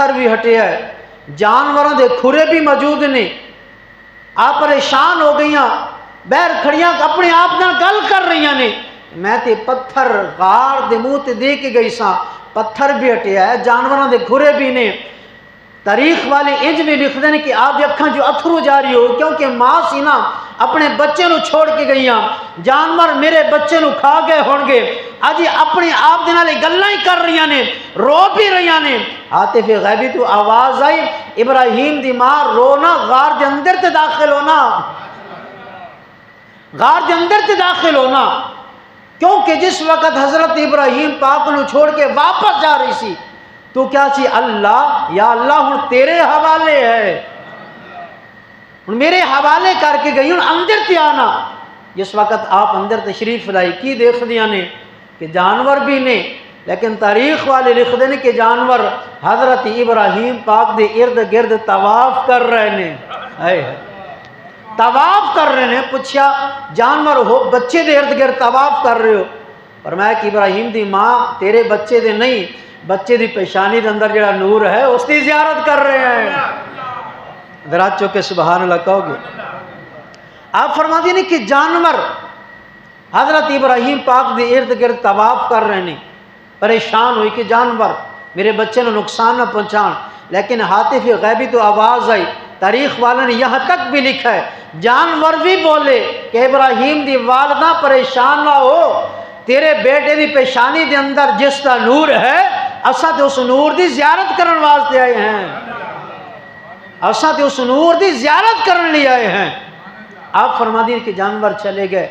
پتھر بھی ہٹے ہے، جانوراں دے کھرے بھی موجود نے۔ آپ پریشان ہو گئیاں، بہر کھڑیاں اپنے آپ نال گل کر رہی نے، میں تے پتھر غار دے منہ تے دے کے گئی ساں، پتھر بھی ہٹیا ہے، جانوراں دے کھرے بھی نے۔ تاریخ والے انج بھی لکھ دیں کہ آپ دی اکھاں جو اتھرو جاری ہو، کیونکہ ماں سی نا اپنے بچے نو چھوڑ کے گئیاں، جانور میرے بچے نو کھا گئے ہون گے، اج اپنے آپ دے نال گلاں ہی کر رہی نے، رو بھی رہی نے۔ عاطف غیبی تو آواز آئی، ابراہیم دی ماں رونا، غار دے اندر تے داخل ہونا، غار دے اندر تے داخل ہونا، کیونکہ جس وقت حضرت ابراہیم پاک نو چھوڑ کے واپس جا رہی سی تو کیا سی، اللہ یا اللہ ہن تیرے حوالے ہے، ہن میرے حوالے کر کے گئی، ہن اندر تے آنا۔ جس وقت آپ اندر تشریف لائی کی دیکھ دیا نے کہ جانور بھی نے، لیکن تاریخ والے لکھ دیں کہ جانور حضرت ابراہیم پاک دے ارد گرد طواف کر رہے نے، طواف کر رہے نے۔ پوچھا جانور ہو بچے دے ارد گرد طواف کر رہے ہو؟ فرمایا کہ ابراہیم دی ماں تیرے بچے دے نہیں، بچے دی پیشانی دے اندر جڑا نور ہے اس دی زیارت کر رہے ہیں۔ ذرا چوکے سبحان اللہ کہو گے؟ آپ فرما دیے کہ جانور حضرت ابراہیم پاک دے ارد گرد طواف کر رہے ہیں، پریشان ہوئی کہ جانور میرے بچے نے نقصان نہ پہنچان، لیکن عاطف غیبی تو آواز آئی۔ تاریخ والوں نے یہاں تک بھی لکھا ہے جانور بھی بولے کہ ابراہیم دی والدہ پریشان نہ ہو، تیرے بیٹے دی پیشانی دے اندر جس کا نور ہے اساں تے اس نور دی زیارت کرن واسطے آئے ہیں، اساں تے اس نور دی زیارت کرن لیے آئے ہیں۔ آپ فرما دیے کہ جانور چلے گئے،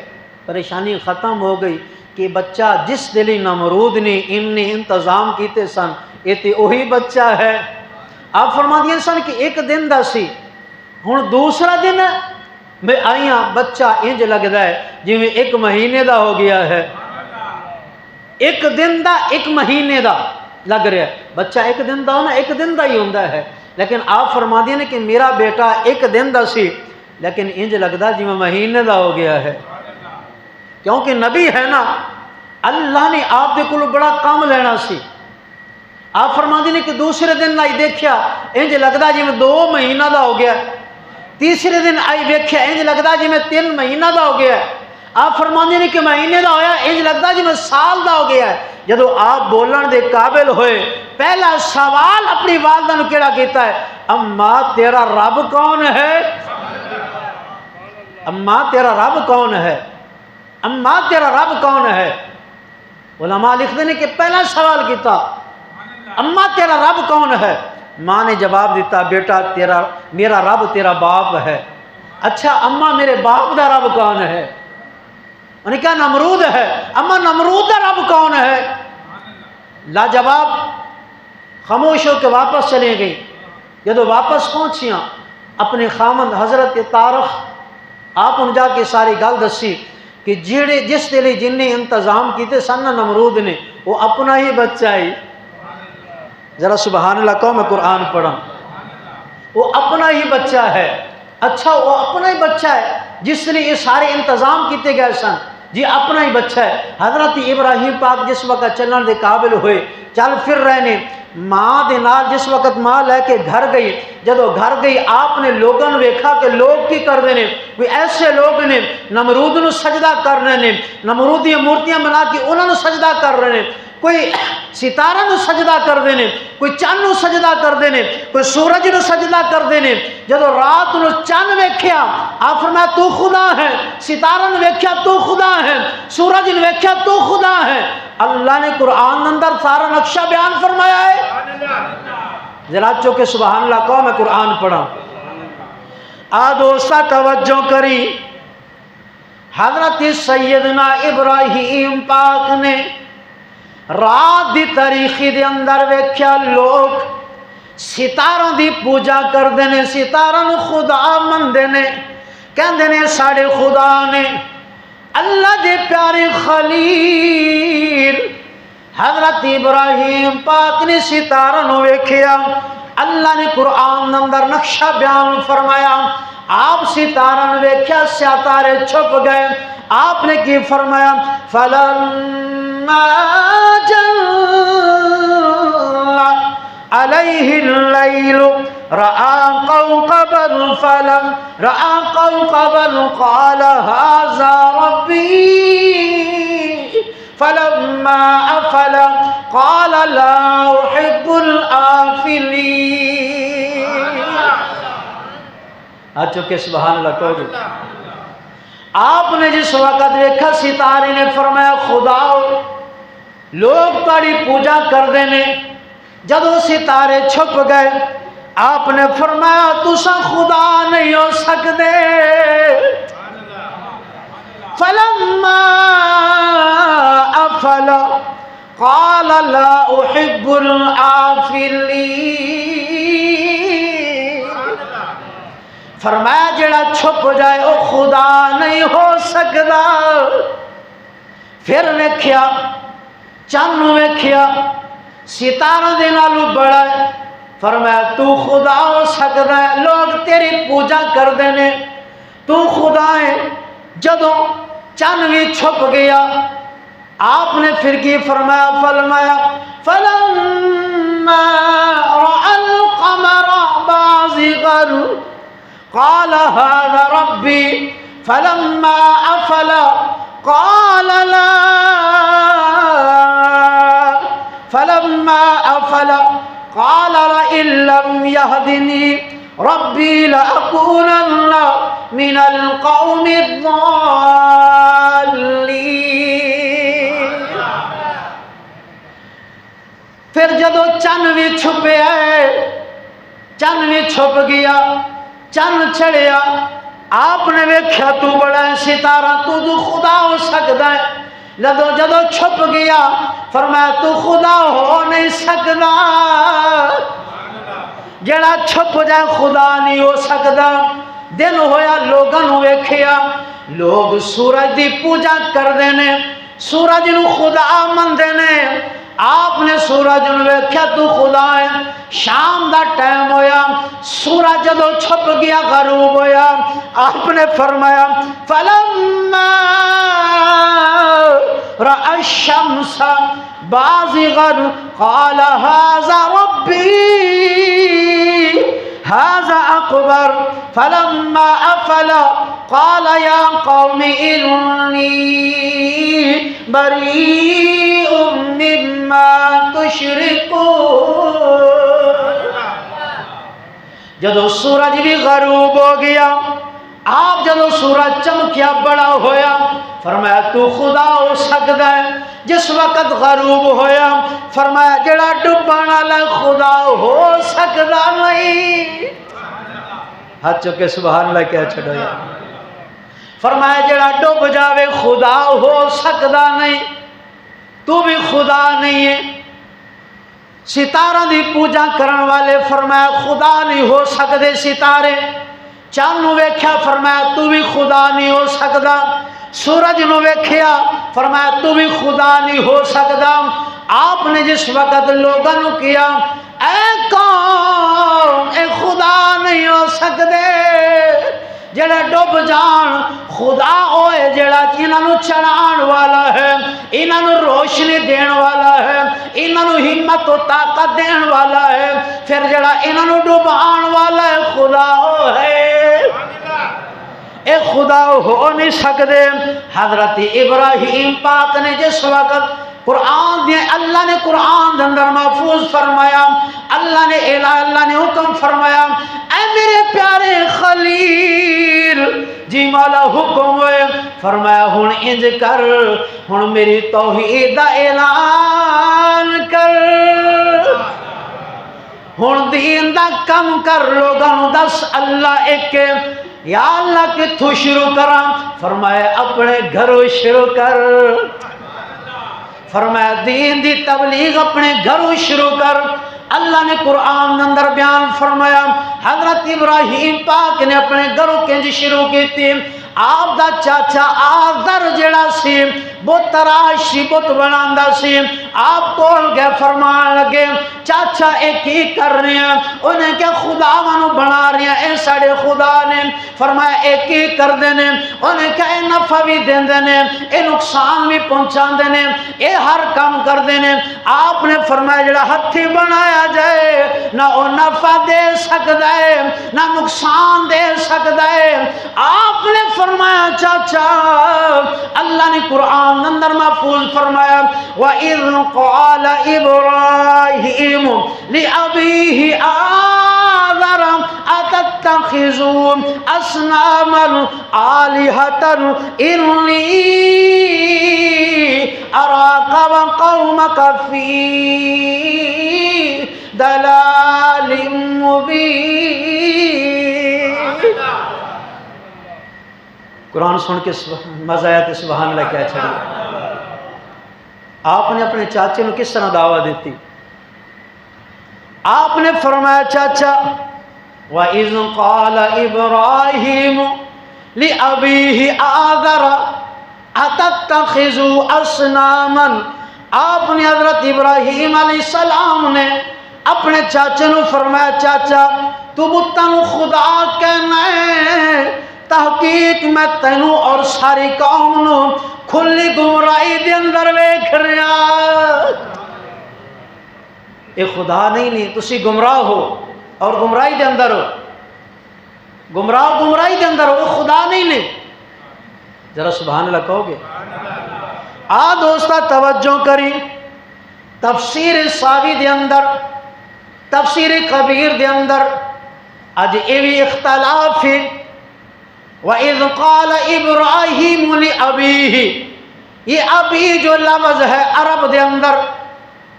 پریشانی ختم ہو گئی کہ بچہ جس دلی نمرود نے ان نے انتظام کیتے سن یہ تے وہی بچہ ہے۔ آپ فرما دیے سن کہ ایک دن دا سی، ہن دوسرا دن ہے، میں آئیاں بچہ انج لگدا ہے جی میں ایک مہینے دا ہو گیا ہے، ایک دن دا ایک مہینے دا لگ رہا ہے۔ بچہ ایک دن دا ہونا ایک دن دا ہی ہوندا ہے، لیکن آپ فرما دیے نے کہ میرا بیٹا ایک دن دا سی لیکن انج لگدا جی میں مہینے دا ہو گیا ہے، کیونکہ نبی ہے نا، اللہ نے آپ دے کول بڑا کام لینا سی۔ آپ فرما دیے کہ دوسرے دن آئی دیکھیا انج لگدا جی میں 2 مہینہ دا ہو گیا، تیسرے دن آئی دیکھیا انج لگدا جی میں 3 مہینہ دا ہو گیا۔ آپ فرما دیے کہ مہینے دا ہویا انج لگدا جی میں سال دا ہو گیا ہے۔ جدو آپ بولن دے قابل ہوئے پہلا سوال اپنی والدہ نے کیڑا کیتا ہے، اماں تیرا رب کون ہے؟ اماں تیرا رب کون ہے؟ اماں تیرا رب کون ہے؟ علماء لکھ دیں کہ پہلا سوال کیتا اماں تیرا رب کون ہے؟ ماں نے جواب دیتا بیٹا تیرا میرا رب تیرا باپ ہے۔ اچھا اماں میرے باپ دا رب کون ہے؟ انہیں کہا نمرود ہے۔ اماں نمرود دا رب کون ہے؟ لاجواب خاموش ہو کے واپس چلے گئی۔ جدو واپس پہنچیاں اپنے خامند حضرت طارق آپ ان جا کے ساری گل دسی کہ جس دے لئے جن نے انتظام کیتے سن نمرود نے وہ اپنا ہی بچہ ہی، ذرا سبحان اللہ کہو میں قرآن پڑھا، وہ اپنا ہی بچہ ہے۔ اچھا وہ اپنا ہی بچہ ہے جس نے یہ سارے انتظام کیتے گئے سن، جی اپنا ہی بچہ ہے۔ حضرت ابراہیم پاک جس وقت چلن دے قابل ہوئے چل پھر رہے نے، ماں دے نال جس وقت ماں لے کے گھر گئی، جدو گھر گئی آپ نے لوگوں نے ویکھا کہ لوگ کی کر دینے، کوئی ایسے لوگ نے نمرود نو سجدہ کر رہے نے، نمرود دی مورتیاں بنا کے انہوں نے سجدہ کر رہے نے، کوئی ستارہ نو سجدہ کر دینے، کوئی چند نو سجدہ کر دینے، کوئی سورج نو سجدہ کر دینے۔ جدو رات نو چند ویکھیا آپ فرمایا تو خدا ہے، ستارہ نو ویکھیا تو خدا ہے، سورج نو ویکھیا تو خدا ہے۔ اللہ نے قرآن اندر سارا نقشہ بیان فرمایا ہے۔ ذرا چوکے سبحان اللہ کہو میں قرآن پڑھا۔ آدوسا توجہ کری، حضرت سیدنا ابراہیم پاک نے رات دی تاریخی دے اندر ویکھیا لوگ ستاروں دی پوجا کر دینے، ستاروں خدا من دینے، کہن دینے ساڑے خدا نے۔ اللہ دے پیارے خلیل حضرت ابراہیم پاک نے ستاروں ویکھیا، اللہ نے قرآن اندر نقشہ بیان فرمایا، آپ ستاروں ویکھیا ستارے چھپ گئے، آپ نے کی فرمایا فَلَمَّا جَلَّ عليه الليل رأى كوكبا قال هذا ربي فلما أفل قال لا أحب الآفلين. چکے سبحان اللہ کہو گے. آپ نے جس وقت دیکھا ستارے نے فرمایا خدا لوگ تاری پوجا کر دینے. جدو ستارے چھپ گئے آپ نے فرمایا تسا خدا نہیں ہو سکتے. فلما افل قال لا احب الآفلین. فرمایا جڑا چھپ جائے وہ خدا نہیں ہو سکتا. پھر ویکھیا چند ویکھیا ستارہ دے نالوں بڑا ہے. فرمایا تو خدا ہو سکتا ہے لوگ تیری پوجا کر دینے تو خدا ہے. جدو چند بھی چھپ گیا آپ نے پھر کی فرمایا فلما رأى القمر بازغا قال هذا ربي فلما أفل قال لا فلما أفل قال لئن لم يهدني ربي لأكونن من القوم الضالين. پھر جدو چند بھی چھپے آئے چند بھی چھپ گیا چند چڑھیا آپ نے ویکھیا تو بڑا ہے ستارہ تو خدا ہو سکتا ہے. جدو چھپ گیا فرمایا تو خدا ہو نہیں سکتا. جڑا چھپ جائے خدا نہیں ہو سکتا. دن ہویا لوگاں نو ویکھیا لوگ سورج دی پوجا کر دینے سورج نو خدا من دینے. آپ نے سورج نو ویکھیا تو خدا ہے. شام دا ٹائم ہویا سورج جدو چھپ گیا غروب ہویا آپ نے فرمایا فلما رأى الشمس بازغا قال هذا ربي هذا أكبر فلما أفل قال يا قوم إني بريء مما تشركون. جدو سورج بھی غروب ہو گیا آپ جدو سورج چمکیا بڑا ہویا فرمایا تو خدا ہو سکتا ہے. جس وقت غروب ہویا فرمایا جڑا ڈبن والا خدا ہو سکتا نہیں. ہاتھ چکے سبحان اللہ کیا چھڑو یا. فرمایا جڑا ڈب جاوے خدا ہو سکتا نہیں. تو بھی خدا نہیں ہے. ستارہ دی پوجا کرن والے فرمایا خدا نہیں ہو سکتے ستارے. چاند نو ویکھیا فرمایا تو بھی خدا نہیں ہو سکتا. سورج نو ویکھیا فرمایا تو بھی خدا نہیں ہو سکتا. آپ نے جس وقت لوگوں نو کیا اے قوم اے خدا نہیں ہو سکتے جڑا ڈب جان خدا ہوئے جڑا انہاں چڑھان والا ہے انہاں روشنی دین والا ہے انہاں ہمت و طاقت دین والا ہے. پھر جڑا انہاں ڈبان والا ہے خدا ہے اے خدا ہو نہیں سکتے. حضرت ابراہیم پاک نے جس وقت قرآن دے اللہ نے قرآن دے اندر محفوظ فرمایا اللہ نے حکم فرمایا اے میرے پیارے خلیل جی مولا حکم ہوئے فرمایا ہن انج کر ہن میری توحید دا اعلان کر ہن دین دا کم کر لوگاں نوں دس اللہ ایک یا اللہ کتھوں شروع کراں فرمایا اپنے گھروں شروع کر. فرمایا دین دی تبلیغ اپنے گھروں شروع کر. اللہ نے قرآن اندر بیان فرمایا حضرت ابراہیم پاک نے اپنے گھروں کنج شروع کی تھی. آپ دا چاچا آذر جڑا سی بت تراشی بت بناندا سی آپ کول گئے فرمان لگے چاچا ایک ہی کر رہے ہیں انہیں کیا خدا منو بنا رہے ہیں اے ساڑے خدا نے فرمایا ایک ہی کر دینے انہیں کیا اے نفع بھی دین دینے اے نقصان بھی پہنچان دینے اے ہر کام کر دینے آپ نے فرمایا جڑا ہتھی بنایا جائے نہ وہ نفع دے سکتا ہے نہ نقصان دے سکتا ہے آپ نے فرمایا چاچا اللہ نے قرآن اندر محفوظ فرمایا وَإِذْ قَالَ إِبْرَاهِيمُ لِأَبِيهِ آذَرَ أَتَتَّخِذُ أَصْنَامًا آلِهَةً إِنِّي أَرَاكَ وَقَوْمَكَ فِي ضَلَالٍ مُبِينٍ قرآن سن کے مزہ آیا تو سبحان اللہ کیا چھڑی آپ نے اپنے چاچے کو کس طرح دعویٰ دیتی آپ نے فرمایا چاچا وَإِذْ قَالَ إِبْرَاهِيمُ لِأَبِيهِ آذَرَ أَتَتَّخِذُ أَصْنَامًا آپ نے حضرت ابراہیم علیہ السلام نے اپنے چاچے نے فرمایا چاچا تو بتانو خدا کہنا ہے تحقیق میں تینوں اور ساری قوم نو کھلی گمراہی دے اندر ویکھ رہا اے خدا نہیں تسی گمراہ ہو اور گمراہی دے اندر ہو گمراہی دے اندر ہو وہ خدا نہیں ذرا سبحان اللہ کہو گے دوستا توجہ کری تفسیر ساوی دے اندر تفسیر کبیر دے اندر اج اے بھی اختلاف ہے وَإِذْ قَالَ إِبْرَاهِيمُ لِأَبِيهِ یہ ابی جو لفظ ہے عرب دے اندر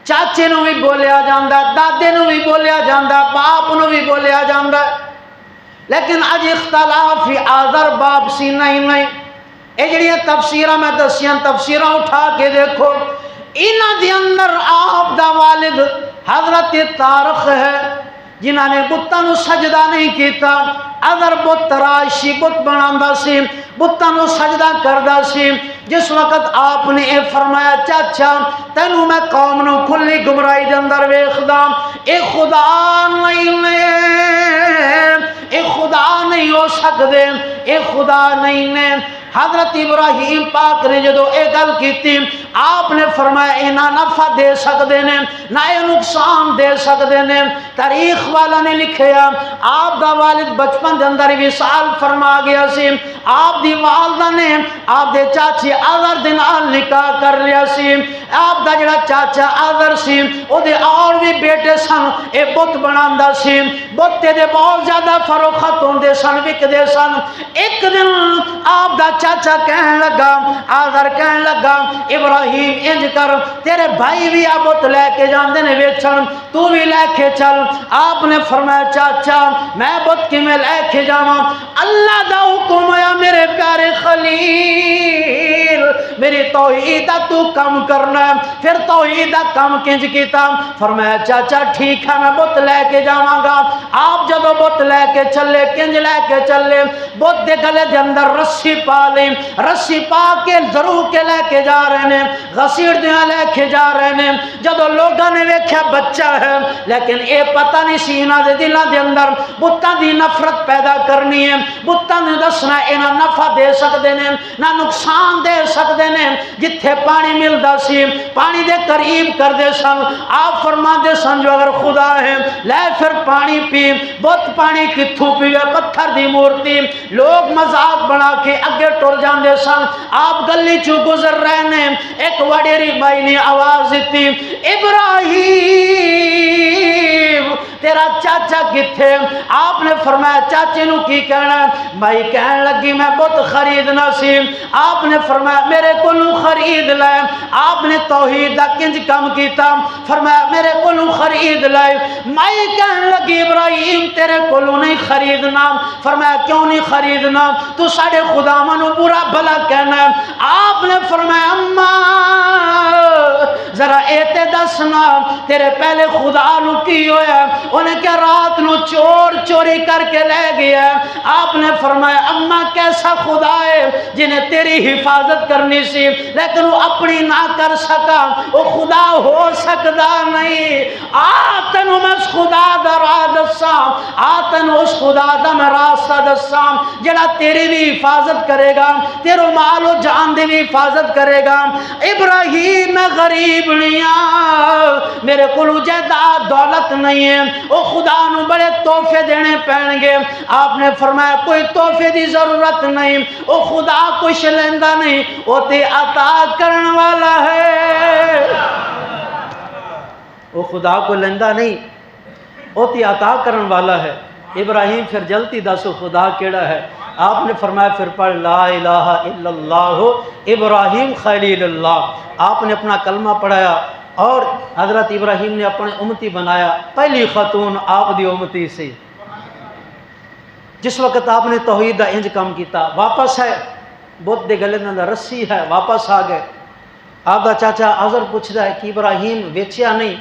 چاچے نو بھی بولیا جاندہ دادے نو بھی بولیا جاندہ باپ نو بھی بولیا جاندہ لیکن اج اختلاف ہی آذر باپ سی نہیں اے جڑیاں تفسیرہ میں دسیاں تفسیرہ اٹھا کے دیکھو انہ دے اندر آپ دا والد حضرت طارق ہے جنہاں نے بتانو سجدہ نہیں کیتا اگر بت تراشی بت بناندا سی بتانو سجدہ کردا سی جس وقت آپ نے اے فرمایا چاچا تینوں میں قوم نو کھلی گمراہی دے اندر ویکھدا اے خدا نہیں ہو سکدے اے خدا نہیں نے حضرت ابراہیم پاک نے جدو اے گل کیتی آپ نے فرمایا اے نہ نفع دے سکدے نے نہ اے نقصان دے سکدے نے تاریخ والا نے لکھیا آپ دا والد بچپن دے اندر وصال فرما گیا سی آپ دی والدہ نے آپ دے چاچی آذر دے نال نکاح کر لیا سی آپ دا جڑا چاچا آذر سی او دے اور بھی بیٹے سن اے بت بناندا سی بت دے بہت زیادہ فروخت ہوندے سن وکدے سن ایک دن آپ دا چاچا کہنے لگا آذر کہنے لگا ابراہیم انج کر تیرے بھائی بھی بت لے کے جاندے نے ویچن تو بھی لے کے چل آپ نے فرمایا چاچا میں بت کی میں لے کے جاواں اللہ دا حکم ہے میرے پیارے خلیل میری توحید تو کم کرنا ہے پھر توحید کم کنج کیتا فرمایا چاچا ٹھیک ہے میں بت لے کے جاواں گا آپ جدو بت لے کے چلے کنج لے کے چلے بت دے گلے دے اندر رسی پا لی رسی پا کے ضرور کے لے کے جا رہے ہیں غسیڑ دیاں لے کے جا رہے ہیں جدو لوگاں نے ویکھیا بچہ ہے لیکن اے پتہ نہیں سینہ دے دلاں دے اندر بتاں دی نفرت پیدا کرنی ہے بتاں نے دسنا اے نہ نفع دے سکدے نے نہ نقصان دے سکدے نے جتھے پانی ملدا سی پانی دے قریب کر دے سن آپ فرما دے سن جو اگر خدا ہے لے پھر پانی پی بت پانی کتھوں پیوے پتھر دی مورتی لوگ مذاق بنا کے اگے ٹر جاندے سن آپ گلی چوں گزر رہے نے ایک وڈیری بائی نے آواز دیتی ابراہیم تیرا چاچا کتھے آپ نے فرمایا چاچے نو کی کہنا بھائی کہنے لگی میں بت خریدنا سی آپ نے فرمایا میرے کو خرید لائے آپ نے توحید دا کنج کم کیتا فرمایا میرے کو خرید لائے میں کہنے لگی ابراہیم تیرے کو نہیں خریدنا فرمایا کیوں نہیں خریدنا تو ساڑھے خدا منو برا بھلا کہنا ہے آپ نے فرمایا اماں ذرا ایتے دسنا تیرے پہلے خدا نو کی ہویا انہیں کیا رات نو نو چور چوری کر کے لے گیا. آپ نے فرمایا اما کیسا خدا ہے جنہیں تیری حفاظت کرنی سی لیکن وہ اپنی نہ کر سکا, وہ خدا ہو سکتا نہیں. آتن میں اس خدا دا راہ دساں, آتن اس خدا دا میں راستہ دساں جڑا تیری بھی حفاظت کرے گا, تیرو مال و جان دی بھی حفاظت کرے گا. ابراہیم میں غریب نہیں ہاں, میرے کو جائیداد دولت نہیں ہے, وہ خدا نو بڑے تحفے دینے پہن گے. آپ نے فرمایا کوئی تحفے دی ضرورت نہیں, وہ خدا کچھ لیندہ نہیں, وہ تے عطا کرن والا ہے. وہ خدا کو لیندہ نہیں, وہ تے عطا کرن والا ہے. ابراہیم پھر جلتی دسو خدا کیڑا ہے؟ آپ نے فرمایا پھر پڑھ لا الہ الا اللہ ابراہیم خلیل اللہ. آپ نے اپنا کلمہ پڑھایا اور حضرت ابراہیم نے اپنے امتی بنایا, پہلی خاتون آپ دی امتی سی. جس وقت آپ نے توحید دا انج کام کیتا, واپس ہے بت دے گلے دا رسی ہے, واپس آ گئے. آپ دا چاچا عذر پوچھتا ہے کہ ابراہیم ویچیا نہیں؟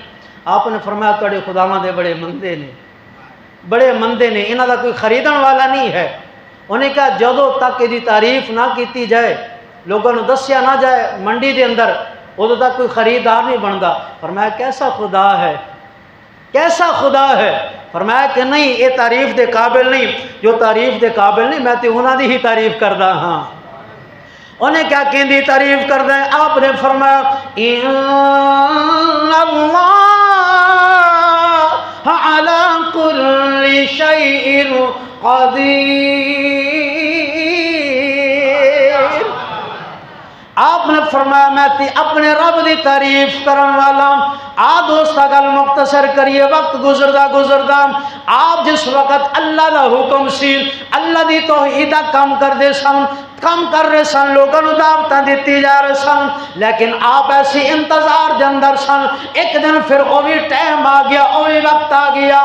آپ نے فرمایا توڑے خداواں دے بڑے مندے نے, بڑے مندے نے, انہاں دا کوئی خریدن والا نہیں ہے. انہیں کہا جدوں تک یہ تعریف نہ کیتی جائے, لوگوں نے دسیا نہ جائے منڈی دے اندر, ادو تک کوئی خریدار نہیں بنتا. فرمایا کیسا خدا ہے, کیسا خدا ہے؟ فرمایا کہ نہیں یہ تعریف دے قابل نہیں, جو تعریف دے قابل نہیں میں تے انہاں دی ہی تعریف کردا ہاں. انہیں کیا کہندی تعریف کردا ہے؟ آپ نے فرمایا ان اللہ علی کل شیء قدیر. آپ نے فرمایا میں تی اپنے رب دی تعریف کرن والا. دوست گل مختصر کریے, وقت گزردا آپ جس وقت اللہ دا حکم سی, اللہ دی توحید کام کر دے سن, کم کر رہے سن, لوگوں نے دعوتاں دیتی جا رہے سن, لیکن آپ ایسی انتظار دے اندر سن. ایک دن پھر اوہی ٹائم آ گیا, اوہی وقت آ گیا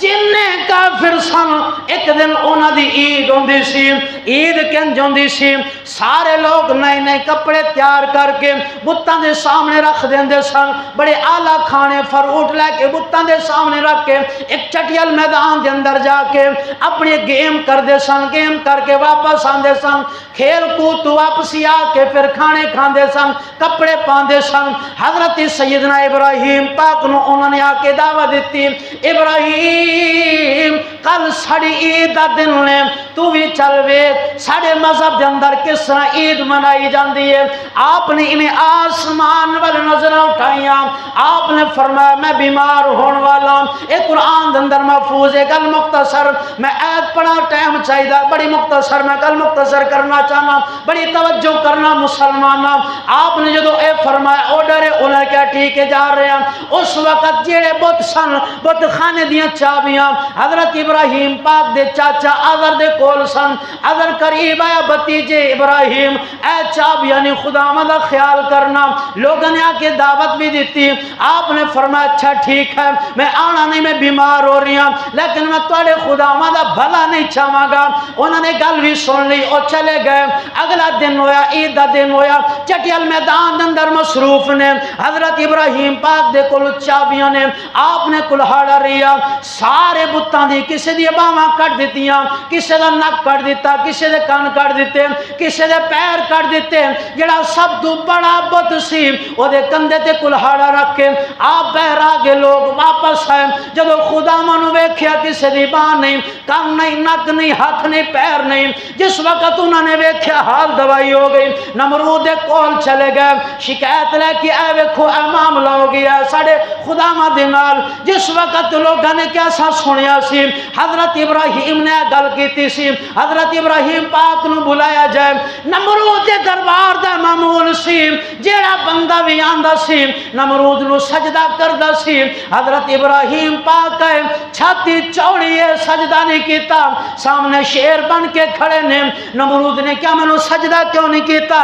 جننے کافر سن. ایک دن انہاں دی عید ہوندی سی. عید کنج ہوندی سی, سارے لوگ نئے نئے کپڑے تیار کر کے بتاں دے سامنے رکھ دیندے سن. بڑے اعلیٰ کھانے فروٹ لے کے بتاں دے سامنے رکھ کے ایک چٹیل میدان دے اندر جا کے اپنی گیم کر دے سن. گیم کر کے واپس آندے سن, کھیل کود تو واپسی آ کے پھر کھانے کھاندے سن, کپڑے پاندے سن. حضرت سیدنا ابراہیم پاک نو انہوں نے آ کے دعوت دیتی, ابراہیم کل ساڑی عید دا دن نے, تو بھی چل ویکھ ساڑے مذہب دے اندر کس طرح عید منائی جاندی ہے. آپ نے انہیں آسمان وال نظر اٹھائیاں. آپ نے فرمایا میں بیمار ہون والا ہوں. ایک قرآن دے اندر محفوظ ہے, گل مختصر میں ایت پڑھا, ٹائم چاہیے بڑی مختصر, میں گل مختصر کرنا چاہنا, بڑی توجہ کرنا مسلمانہ. آپ نے جدو اے فرمایا آرڈر ہے, انہیں کیا ٹھیک ہے جا رہے ہیں. اس وقت جیڑے بت سن, بت خانے دیاں چابیاں حضرت ابراہیم پاک دے چاچا آذر دے کول سن. آذر قریب آیا, بتیجے ابراہیم اے چابیاں نے خدا دا خیال کرنا. لوگوں نے آ کے دعوت بھی دیتی. آپ نے فرمایا اچھا ٹھیک ہے میں آنا نہیں, میں بیمار ہو رہی ہوں, لیکن میں تھوڑے خدا دا بھلا نہیں چاہواں گا. انہوں نے گل بھی سن لی اور چلے گئے. اگلا دن ہویا, عید دا دن ہویا, چٹیل میدان اندر مصروف نے. حضرت ابراہیم پاک دے کول چابیاں نے. آپ نے کلہاڑا رہیا, سارے بتاں دی کسے دی باواں کٹ دیتیاں, کسے دا نک کٹ دیتا, کسے دے کان کٹ دیتے, کسے دے پیر کٹ دیتے. جڑا سب تو بڑا بت سی او دے کندھے تے کلہاڑا رکھ کے آپ بہرا گے. لوگ واپس آئے, جدو خدا منو ویکھیا کسے دی باں نہیں, کان نہیں, نک نہیں, ہاتھ نہیں, پیر نہیں. جس وقت انہوں نے ویکھیا حال دوائی ہو گئی. نمرود دے کول چلے گئے, شکایت لے کے اے ویکھو اے معاملہ ہو گیا ساڑے خدا دے نال. جس وقت لوگوں نے کیسا سنیا سی, حضرت ابراہیم نے گل کیتی سی, حضرت ابراہیم پاک نو بلایا جائے. نمرود دے دربار دا معمول سی, جیڑا بندہ بھی آندا سی نمرود نو سجدہ کردا سی. حضرت ابراہیم پاک ہے چھاتی چوڑی ہے, سجدہ نہیں کیتا. سامنے شیر بن کے کھڑے نے. نمرود نے کیا منو سجدہ کیوں نہیں کیتا؟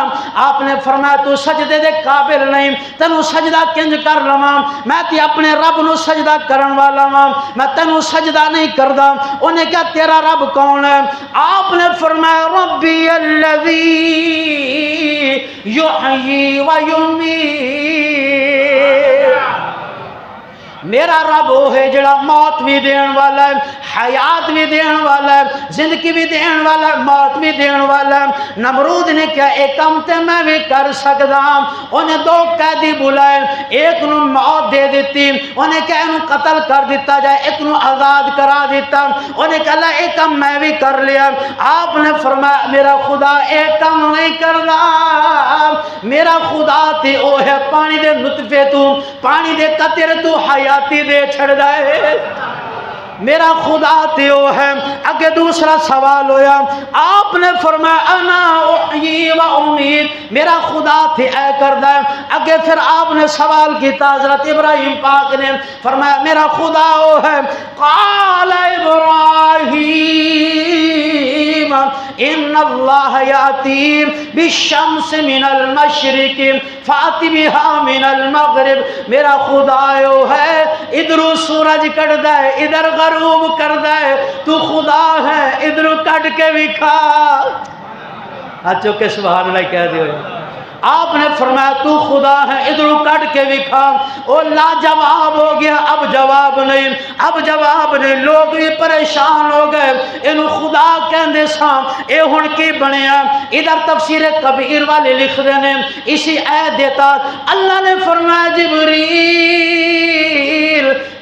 آپ نے فرمایا تو سجدے دے قابل نہیں, تینو سجدہ کنج کر لواں؟ میں تی اپنے رب نو سجدہ کرن والا ہاں, میں تینو سجدہ نہیں کردا. انہیں کیا تیرا رب کون ہے؟ آپ نے فرمایا ربی الذی یحیی و یمیت. میرا رب وہ ہے جڑا موت بھی دین والا ہے، حیات بھی دین والا ہے، زندگی بھی دین والا ہے، موت بھی دین والا ہے۔ نمرود نے کیا ایک کم تے میں بھی کر سکدا، انہیں دو قیدی بلائے، ایک نو موت دے دیتی، انہیں کہا انہوں قتل کر دیتا جائے، ایک نو آزاد کرا دیتا، انہیں کہا اللہ ایک کم میں بھی کر لیا۔ آپ نے فرمایا میرا خدا ایک کم نہیں کردا، میرا خدا تے او ہے پانی دے نطفے تو، پانی دے قطرے تو حیاتی دے چھڑ دائے، میرا خدا تے او ہے۔ اگے دوسرا سوال ہویا، آپ نے فرمایا انا احیی و امید، میرا خدا تے اے کردہ ہے۔ اگے پھر آپ نے سوال کیتا حضرت ابراہیم پاک نے فرمایا میرا خدا او ہے۔ قال ابراہیم ان اللہ یاتی بالشمس من المشرق فات بها من المغرب، میرا خدا او ہے ادھر سورج کٹدا ہے ادھر غروب کردا ہے، تو خدا ہے ادھر کٹ کے بھی کھا۔ اچھو کہ سبحان اللہ کہہ دیو۔ آپ نے فرمایا تو خدا ہے ادھر کٹ کے بھی کھا۔ او لاجواب ہو گیا، اب جواب نہیں، اب جواب نہیں، لوگ بھی پریشان ہو گئے، انہوں خدا کہندے ساں اے ہن کی بنیا۔ ادھر تفسیر کبیر والے لکھ دینے اسی آیت دیتا اللہ نے فرمایا جبریل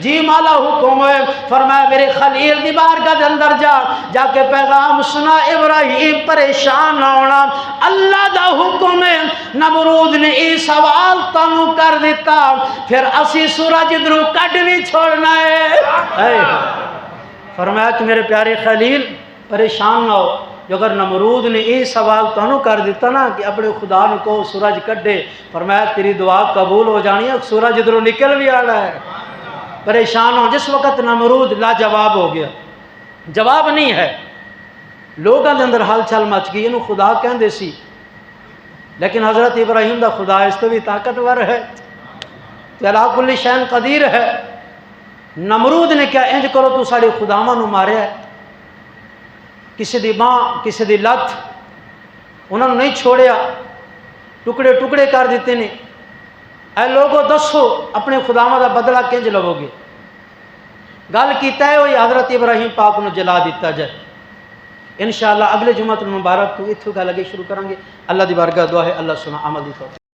جی مالا حکم ہے، فرمایا میرے خلیل دی بارگاہ دے اندر جا کے پیغام سنا، ابراہیم پریشان نہ ہونا، اللہ دا حکم ہے۔ نمرود نے ای سوال تانوں کر دیتا، پھر اسی سورج ادھروں کٹ بھی چھوڑنا ہے۔ فرمایا کہ میرے پیارے خلیل پریشان نہ ہو، جو اگر نمرود نے ای سوال تانوں کر دیتا نا کہ اپنے خدا نے کو سورج کٹے، فرمایا تیری دعا قبول ہو جانی ہے، سورج ادھروں نکل بھی آنا ہے۔ پریشان ہو، جس وقت نمرود لاجواب ہو گیا، جواب نہیں ہے، لوگوں کے اندر ہل چل مچ گئی، انہوں خدا کہندے سی، لیکن حضرت ابراہیم دا خدا اس تو بھی طاقتور ہے، علی کل شیء قدیر ہے۔ نمرود نے کیا انج کرو تو ساڑے خداواں نو ماریا ہے، کسی دی باں کسی دی لت، انہوں نے نہیں چھوڑیا، ٹکڑے ٹکڑے کر دیتے نے۔ اے لوگو دسو اپنے خداواں دا بدلہ کنج لو گے؟ گل کیتا ہے وہی حضرت ابراہیم پاک نو جلا دیتا جائے۔ انشاءاللہ اگلے جمعہ مبارک تو اتھو گل لگے شروع کریں گے۔ اللہ دی بارگاہ دعا ہے اللہ سنا عمل دی توفیق۔